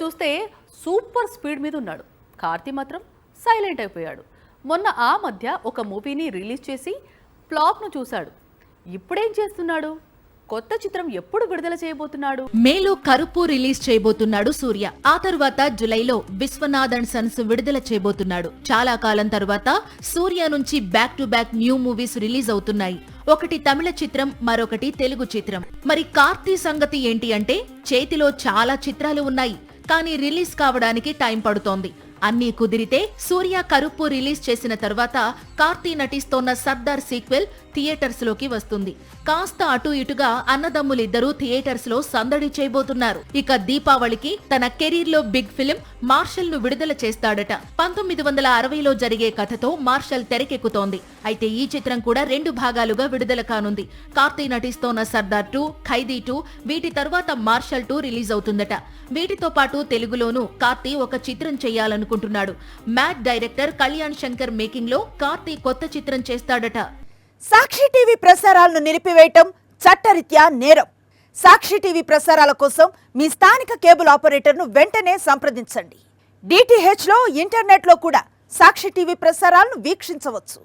చూస్తే super speed మీద ఉన్నాడు. కార్తీ మాత్రం సైలెంట్ అయిపోయాడు. మొన్న ఆ మధ్య ఒక మూవీని రిలీజ్ చేసి ఫ్లాప్ను చూశాడు. ఇప్పుడేం చేస్తున్నాడు? కొత్త చిత్రం ఎప్పుడు విడుదల చేయబోతున్నాడు? మేలో కరుపు రిలీజ్ చేయబోతున్నాడు సూర్య. ఆ తరువాత జులైలో విశ్వనాథ్ అండ్ సన్స్ విడుదల చేయబోతున్నాడు. చాలా కాలం తరువాత సూర్య నుంచి back to back new movies release అవుతున్నాయి. ఒకటి తమిళ చిత్రం, మరొకటి తెలుగు చిత్రం. మరి కార్తీ సంగతి ఏంటి అంటే, చేతిలో చాలా చిత్రాలు ఉన్నాయి, కానీ రిలీజ్ కావడానికి టైం పడుతోంది. అన్నీ కుదిరితే సూర్య కరుపు రిలీజ్ చేసిన తర్వాత కార్తీ నటిస్తోన్న సర్దార్ సీక్వెల్ థియేటర్స్ లోకి వస్తుంది. కాస్త అటు ఇటుగా అన్నదమ్ములిద్దరూ థియేటర్స్ లో సందడి చేయబోతున్నారు. ఇక దీపావళికి తన కెరీర్ లో బిగ్ ఫిలిం మార్షల్ ను విడుదల చేస్తాడట. 1960లో జరిగే కథతో మార్షల్ తెరకెక్కుతోంది. అయితే ఈ చిత్రం కూడా 2 భాగాలుగా విడుదల కానుంది. కార్తీ నటిస్తోన్న సర్దార్ 2, ఖైదీ 2, వీటి తర్వాత మార్షల్ 2 రిలీజ్ అవుతుందట. వీటితో పాటు తెలుగులోనూ కార్తీ ఒక చిత్రం చేయాలనుకుంటున్నాడు. Mad director Kalyan Shankar making లో కార్తీ కొత్త చిత్రం చేస్తాడట. సాక్షి టీవీ ప్రసారాలను నిలిపివేయటం చట్టరీత్యా నేరం. సాక్షి టీవీ ప్రసారాల కోసం మీ స్థానిక కేబుల్ ఆపరేటర్ను వెంటనే సంప్రదించండి. DTH లో, ఇంటర్నెట్ లో కూడా సాక్షి టీవీ ప్రసారాలను వీక్షించవచ్చు.